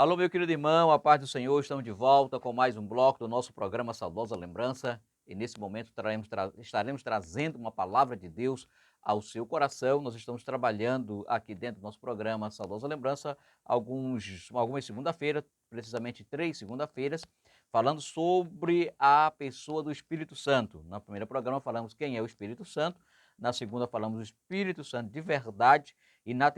Alô, meu querido irmão, a paz do Senhor, estamos de volta com mais um bloco do nosso programa Saudosa Lembrança. E nesse momento estaremos trazendo uma palavra de Deus ao seu coração. Nós estamos trabalhando aqui dentro do nosso programa Saudosa Lembrança algumas segunda-feiras, precisamente 3 segunda-feiras, falando sobre a pessoa do Espírito Santo. No primeiro programa falamos quem é o Espírito Santo, na segunda falamos do Espírito Santo de verdade e no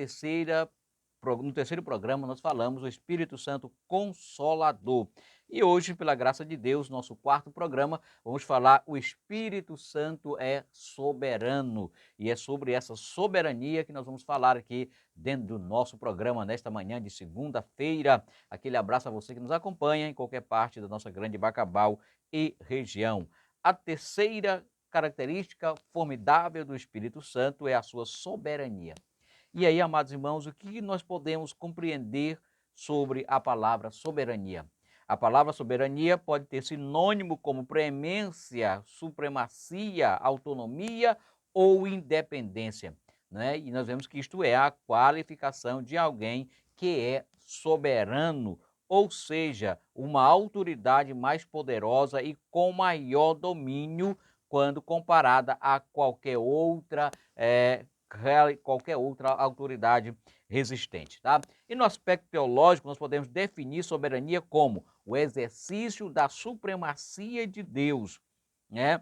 terceiro programa, nós falamos do Espírito Santo Consolador. E hoje, pela graça de Deus, nosso quarto programa, vamos falar o Espírito Santo é soberano. E é sobre essa soberania que nós vamos falar aqui dentro do nosso programa nesta manhã de segunda-feira. Aquele abraço a você que nos acompanha em qualquer parte da nossa grande Bacabal e região. A terceira característica formidável do Espírito Santo é a sua soberania. E aí, amados irmãos, o que nós podemos compreender sobre a palavra soberania? A palavra soberania pode ter sinônimo como preemência, supremacia, autonomia ou independência, né? E nós vemos que isto é a qualificação de alguém que é soberano, ou seja, uma autoridade mais poderosa e com maior domínio quando comparada a qualquer outra autoridade resistente, tá? E no aspecto teológico, nós podemos definir soberania como o exercício da supremacia de Deus, né?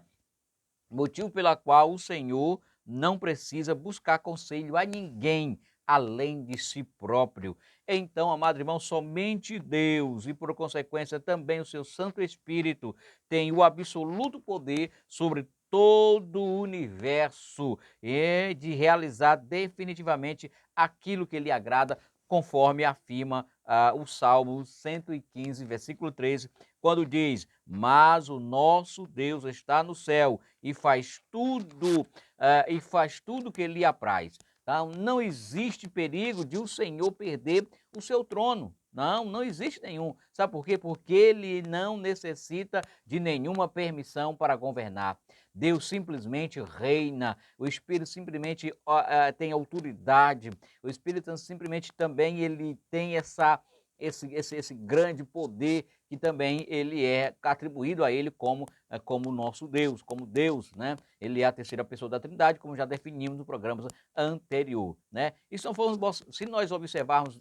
Motivo pela qual o Senhor não precisa buscar conselho a ninguém além de si próprio. Então, amado irmão, somente Deus e, por consequência, também o seu Santo Espírito tem o absoluto poder sobre todo o universo e de realizar definitivamente aquilo que lhe agrada, conforme afirma o Salmo 115, versículo 13, quando diz: mas o nosso Deus está no céu e faz tudo que lhe apraz. Tá? Não existe perigo de o Senhor perder o seu trono. Não, não existe nenhum. Sabe por quê? Porque ele não necessita de nenhuma permissão para governar. Deus simplesmente reina, o Espírito simplesmente tem autoridade, o Espírito Santo simplesmente também ele tem esse grande poder que também ele é atribuído a ele como nosso Deus, como Deus, né? Ele é a terceira pessoa da Trindade, como já definimos no programa anterior, né? E se nós observarmos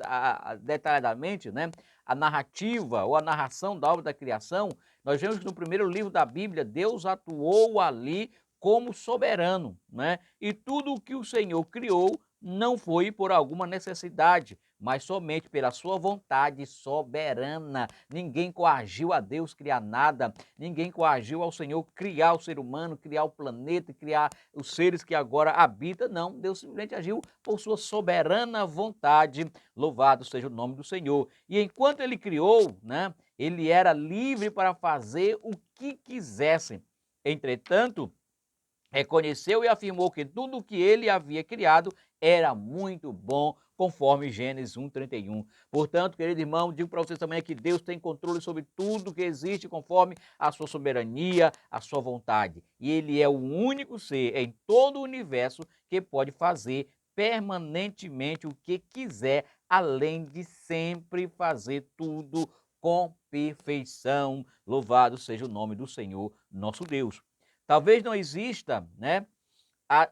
detalhadamente, né, a narrativa ou a narração da obra da criação, nós vemos que no primeiro livro da Bíblia, Deus atuou ali como soberano, né? E tudo o que o Senhor criou não foi por alguma necessidade, mas somente pela sua vontade soberana. Ninguém coagiu a Deus criar nada, ninguém coagiu ao Senhor criar o ser humano, criar o planeta, criar os seres que agora habitam. Não, Deus simplesmente agiu por sua soberana vontade. Louvado seja o nome do Senhor. E enquanto ele criou, né, ele era livre para fazer o que quisesse. Entretanto, reconheceu e afirmou que tudo o que ele havia criado era muito bom, conforme Gênesis 1:31. Portanto, querido irmão, digo para vocês também que Deus tem controle sobre tudo que existe conforme a sua soberania, a sua vontade. E ele é o único ser em todo o universo que pode fazer permanentemente o que quiser, além de sempre fazer tudo com perfeição. Louvado seja o nome do Senhor, nosso Deus. Talvez não exista, né,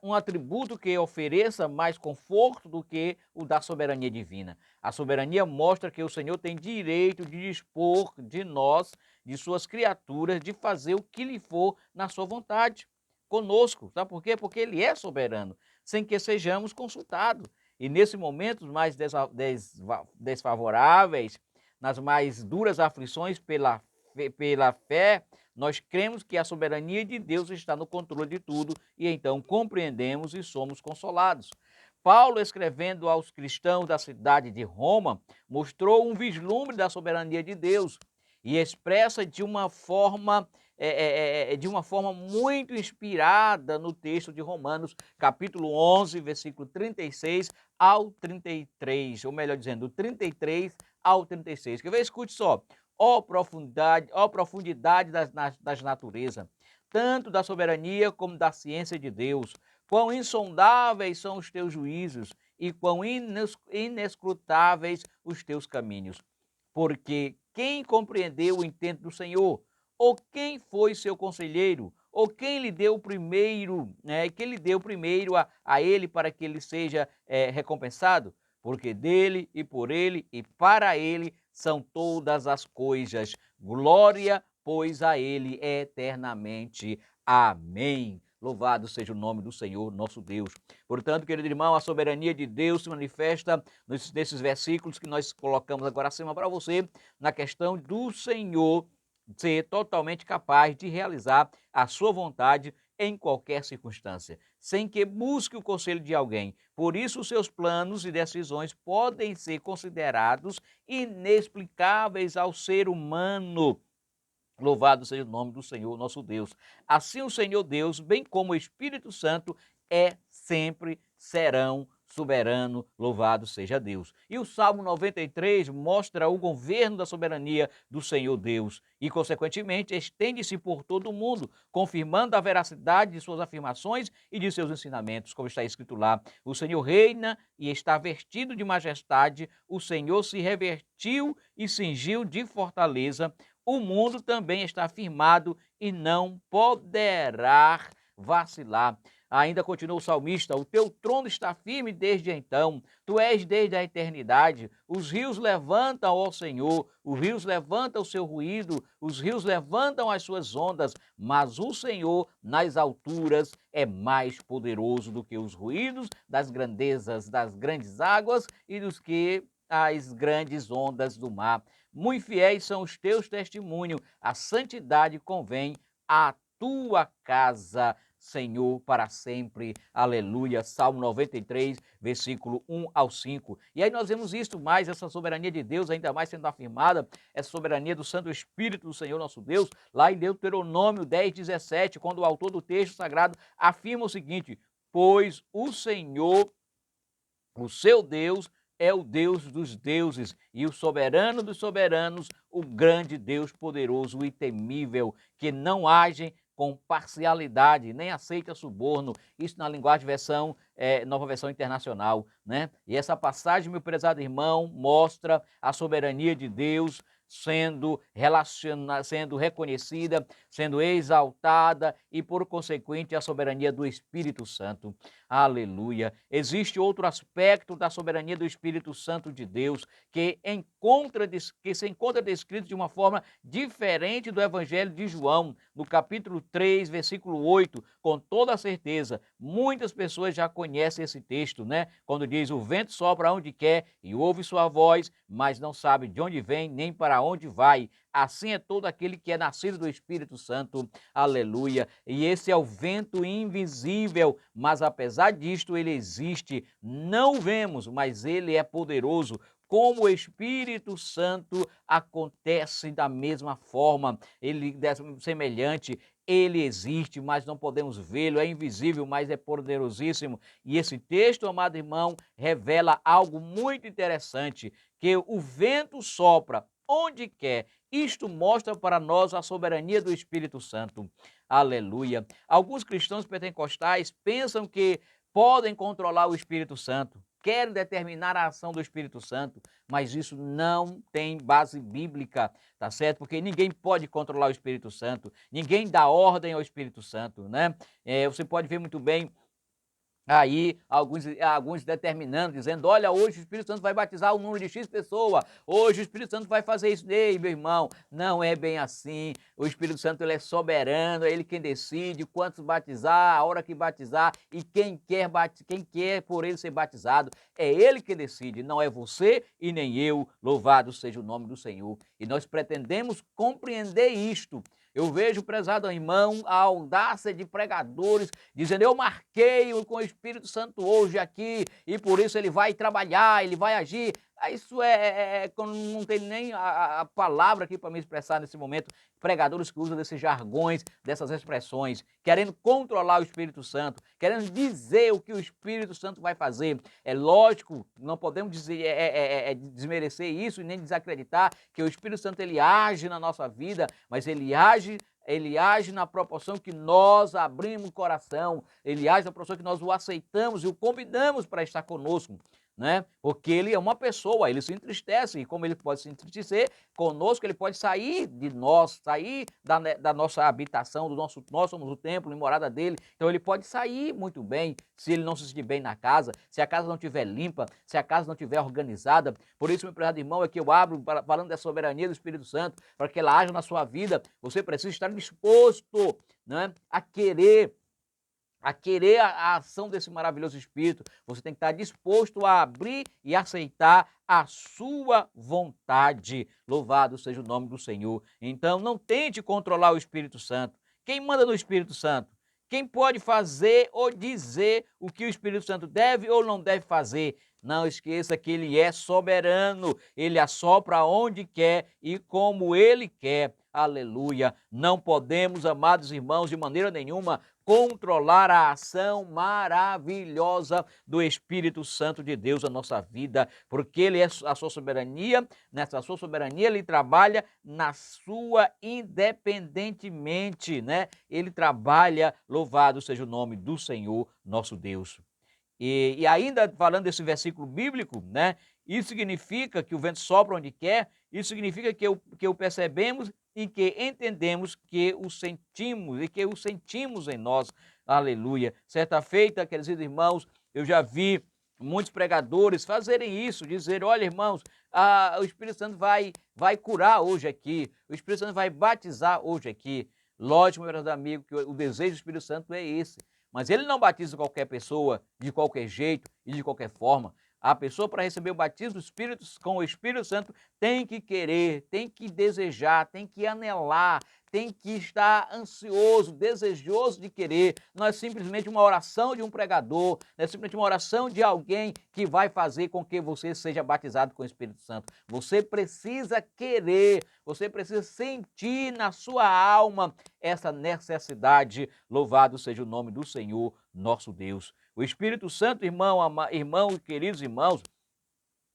um atributo que ofereça mais conforto do que o da soberania divina. A soberania mostra que o Senhor tem direito de dispor de nós, de suas criaturas, de fazer o que lhe for na sua vontade conosco. Sabe por quê? Porque ele é soberano, sem que sejamos consultados. E nesse momento mais desfavoráveis, nas mais duras aflições pela fé, nós cremos que a soberania de Deus está no controle de tudo e então compreendemos e somos consolados. Paulo, escrevendo aos cristãos da cidade de Roma, mostrou um vislumbre da soberania de Deus e expressa de uma forma muito inspirada no texto de Romanos, capítulo 11, versículo 36 ao 33, ou melhor dizendo, do 33 ao 36. Quer ver? Escute só. Ó profundidade das naturezas, tanto da soberania como da ciência de Deus. Quão insondáveis são os teus juízos e quão inescrutáveis os teus caminhos. Porque quem compreendeu o intento do Senhor? Ou quem foi seu conselheiro? Ou quem lhe deu primeiro, né? Quem lhe deu primeiro a ele para que ele seja recompensado? Porque dele e por ele e para ele são todas as coisas. Glória, pois, a ele eternamente. Amém. Louvado seja o nome do Senhor, nosso Deus. Portanto, querido irmão, a soberania de Deus se manifesta nesses versículos que nós colocamos agora acima para você, na questão do Senhor ser totalmente capaz de realizar a sua vontade em qualquer circunstância, sem que busque o conselho de alguém. Por isso, os seus planos e decisões podem ser considerados inexplicáveis ao ser humano. Louvado seja o nome do Senhor, nosso Deus. Assim o Senhor Deus, bem como o Espírito Santo, sempre serão soberano, louvado seja Deus. E o Salmo 93 mostra o governo da soberania do Senhor Deus e, consequentemente, estende-se por todo o mundo, confirmando a veracidade de suas afirmações e de seus ensinamentos, como está escrito lá. O Senhor reina e está vestido de majestade, o Senhor se revestiu e cingiu de fortaleza, o mundo também está firmado e não poderá vacilar. Ainda continua o salmista: o teu trono está firme desde então, tu és desde a eternidade. Os rios levantam ao Senhor, os rios levantam o seu ruído, os rios levantam as suas ondas, mas o Senhor nas alturas é mais poderoso do que os ruídos das grandezas das grandes águas e dos que as grandes ondas do mar. Muito fiéis são os teus testemunhos, a santidade convém à tua casa, Senhor, para sempre. Aleluia. Salmo 93, versículo 1 ao 5. E aí nós vemos isto mais, essa soberania de Deus ainda mais sendo afirmada, essa soberania do Santo Espírito do Senhor nosso Deus, lá em Deuteronômio 10, 17, quando o autor do texto sagrado afirma o seguinte: pois o Senhor, o seu Deus, é o Deus dos deuses e o soberano dos soberanos, o grande Deus poderoso e temível, que não age com parcialidade, nem aceita suborno. Isso na linguagem nova versão internacional, né? E essa passagem, meu prezado irmão, mostra a soberania de Deus sendo reconhecida, sendo exaltada e, por consequente, a soberania do Espírito Santo. Aleluia. Existe outro aspecto da soberania do Espírito Santo de Deus que se encontra descrito de uma forma diferente do Evangelho de João, no capítulo 3, versículo 8, com toda certeza. Muitas pessoas já conhecem esse texto, né? Quando diz: o vento sopra onde quer e ouve sua voz, mas não sabe de onde vem nem para onde vai. Assim é todo aquele que é nascido do Espírito Santo. Aleluia. E esse é o vento invisível, mas apesar disto ele existe. Não o vemos, mas ele é poderoso. Como o Espírito Santo acontece da mesma forma, ele é semelhante, ele existe, mas não podemos vê-lo, é invisível, mas é poderosíssimo. E esse texto, amado irmão, revela algo muito interessante, que o vento sopra onde quer. Isto mostra para nós a soberania do Espírito Santo. Aleluia. Alguns cristãos pentecostais pensam que podem controlar o Espírito Santo, querem determinar a ação do Espírito Santo, mas isso não tem base bíblica, tá certo? Porque ninguém pode controlar o Espírito Santo, ninguém dá ordem ao Espírito Santo, né? Você pode ver muito bem aí alguns determinando, dizendo: olha, hoje o Espírito Santo vai batizar o número de X pessoa, hoje o Espírito Santo vai fazer isso. Ei, meu irmão, não é bem assim. O Espírito Santo ele é soberano, é ele quem decide quantos batizar, a hora que batizar e quem quer por ele ser batizado. É ele que decide, não é você e nem eu. Louvado seja o nome do Senhor. E nós pretendemos compreender isto. Eu vejo, prezado irmão, a audácia de pregadores dizendo: eu marquei com o Espírito Santo hoje aqui e por isso ele vai trabalhar, ele vai agir. Isso quando não tem nem a palavra aqui para me expressar nesse momento. Pregadores que usam desses jargões, dessas expressões, querendo controlar o Espírito Santo, querendo dizer o que o Espírito Santo vai fazer. É lógico, não podemos dizer, desmerecer isso e nem desacreditar que o Espírito Santo ele age na nossa vida, mas ele age na proporção que nós abrimos o coração, ele age na proporção que nós o aceitamos e o convidamos para estar conosco. né? Porque ele é uma pessoa, ele se entristece, e como ele pode se entristecer conosco, ele pode sair de nós, sair da nossa habitação, nós somos o templo e morada dele, então ele pode sair muito bem, se ele não se sentir bem na casa, se a casa não estiver limpa, se a casa não estiver organizada. Por isso, meu prezado irmão, é que eu abro, falando da soberania do Espírito Santo, para que ela haja na sua vida, você precisa estar disposto, né, a querer a ação desse maravilhoso Espírito. Você tem que estar disposto a abrir e aceitar a sua vontade. Louvado seja o nome do Senhor. Então, não tente controlar o Espírito Santo. Quem manda no Espírito Santo? Quem pode fazer ou dizer o que o Espírito Santo deve ou não deve fazer? Não esqueça que ele é soberano, ele assopra onde quer e como ele quer. Aleluia! Não podemos, amados irmãos, de maneira nenhuma controlar a ação maravilhosa do Espírito Santo de Deus na nossa vida, porque ele é a sua soberania, nessa sua soberania ele trabalha na sua independentemente, né? Ele trabalha, louvado seja o nome do Senhor nosso Deus. E ainda falando desse versículo bíblico, né? Isso significa que o vento sopra onde quer, isso significa que o percebemos e que entendemos que o sentimos e que o sentimos em nós. Aleluia. Certa feita, queridos irmãos, eu já vi muitos pregadores fazerem isso, dizer, olha irmãos, o Espírito Santo vai curar hoje aqui, o Espírito Santo vai batizar hoje aqui. Lógico, meus amigos, que o desejo do Espírito Santo é esse. Mas ele não batiza qualquer pessoa de qualquer jeito e de qualquer forma. A pessoa, para receber o batismo do Espírito, com o Espírito Santo, tem que querer, tem que desejar, tem que anelar, tem que estar ansioso, desejoso de querer. Não é simplesmente uma oração de um pregador, não é simplesmente uma oração de alguém que vai fazer com que você seja batizado com o Espírito Santo. Você precisa querer, você precisa sentir na sua alma essa necessidade. Louvado seja o nome do Senhor, nosso Deus. O Espírito Santo, irmão, queridos irmãos,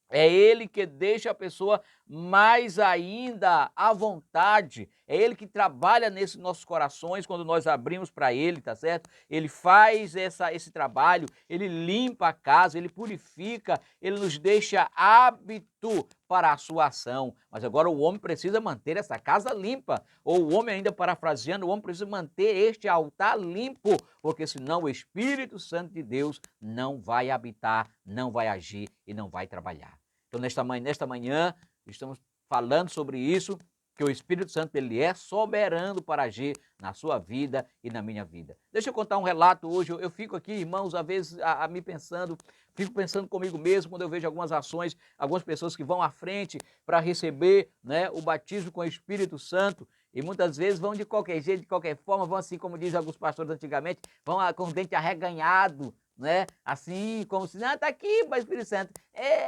é ele que deixa a pessoa mais ainda à vontade. É ele que trabalha nesses nossos corações quando nós abrimos para ele, tá certo? Ele faz esse trabalho, ele limpa a casa, ele purifica, ele nos deixa hábito para a sua ação. Mas agora o homem precisa manter essa casa limpa. Ou o homem, ainda parafraseando, o homem precisa manter este altar limpo, porque senão o Espírito Santo de Deus não vai habitar, não vai agir e não vai trabalhar. Então, nesta manhã, estamos falando sobre isso, que o Espírito Santo ele é soberano para agir na sua vida e na minha vida. Deixa eu contar um relato hoje. Eu fico aqui, irmãos, às vezes me pensando, fico pensando comigo mesmo quando eu vejo algumas ações, algumas pessoas que vão à frente para receber, né, o batismo com o Espírito Santo. E muitas vezes vão de qualquer jeito, de qualquer forma, vão assim, como dizem alguns pastores antigamente, vão com o dente arreganhado, né? Assim, como se, tá aqui, Pai Espírito Santo,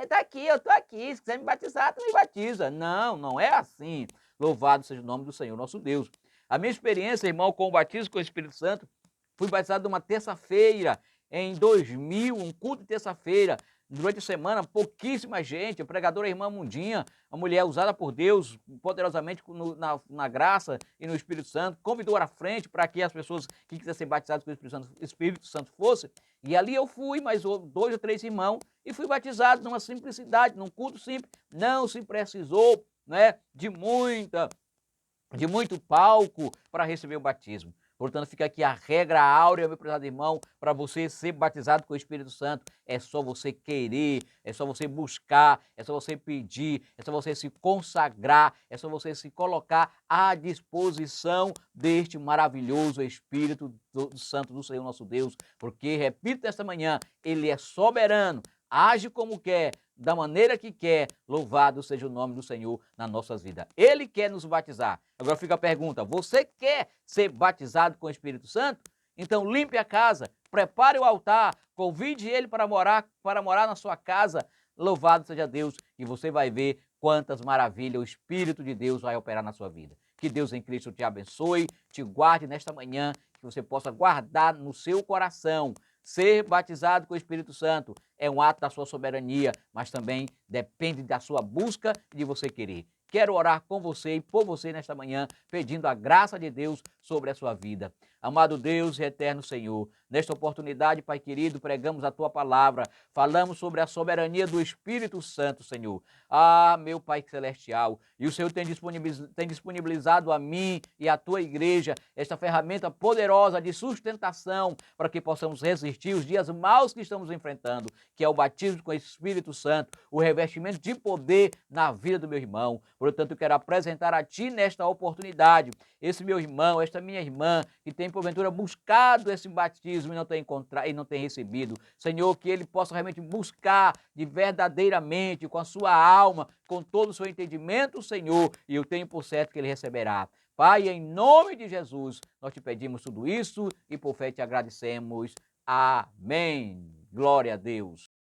tá aqui, eu tô aqui, se quiser me batizar, tu me batiza. Não, não é assim. Louvado seja o nome do Senhor, nosso Deus. A minha experiência, irmão, com o batismo com o Espírito Santo, fui batizado numa terça-feira, em 2000, um culto de terça-feira. Durante a semana, pouquíssima gente, a pregadora Irmã Mundinha, uma mulher usada por Deus poderosamente na graça e no Espírito Santo, convidou à frente para que as pessoas que quisessem ser batizadas com o Espírito Santo fossem. E ali eu fui, mais 2 ou 3 irmãos, e fui batizado numa simplicidade, num culto simples. Não se precisou, né, de muito palco para receber o batismo. Portanto, fica aqui a regra áurea, meu prezado irmão, para você ser batizado com o Espírito Santo. É só você querer, é só você buscar, é só você pedir, é só você se consagrar, é só você se colocar à disposição deste maravilhoso Espírito Santo do Senhor nosso Deus. Porque, repito nesta manhã, ele é soberano, age como quer, da maneira que quer. Louvado seja o nome do Senhor nas nossas vidas. Ele quer nos batizar. Agora fica a pergunta, você quer ser batizado com o Espírito Santo? Então limpe a casa, prepare o altar, convide ele para morar na sua casa. Louvado seja Deus, e você vai ver quantas maravilhas o Espírito de Deus vai operar na sua vida. Que Deus em Cristo te abençoe, te guarde nesta manhã, que você possa guardar no seu coração. Ser batizado com o Espírito Santo é um ato da sua soberania, mas também depende da sua busca e de você querer. quero orar com você e por você nesta manhã, pedindo a graça de Deus sobre a sua vida. Amado Deus e eterno Senhor, nesta oportunidade, Pai querido, pregamos a Tua palavra, falamos sobre a soberania do Espírito Santo, Senhor. Ah, meu Pai celestial, e o Senhor tem disponibilizado a mim e à Tua igreja esta ferramenta poderosa de sustentação para que possamos resistir os dias maus que estamos enfrentando, que é o batismo com o Espírito Santo, o revestimento de poder na vida do meu irmão. Portanto, eu quero apresentar a Ti nesta oportunidade esse meu irmão, esta minha irmã, que tem porventura buscado esse batismo e não tem encontrado e não tem recebido. Senhor, que ele possa realmente buscar de verdadeiramente, com a sua alma, com todo o seu entendimento, Senhor, e eu tenho por certo que ele receberá. Pai, em nome de Jesus, nós te pedimos tudo isso e por fé te agradecemos. Amém. Glória a Deus.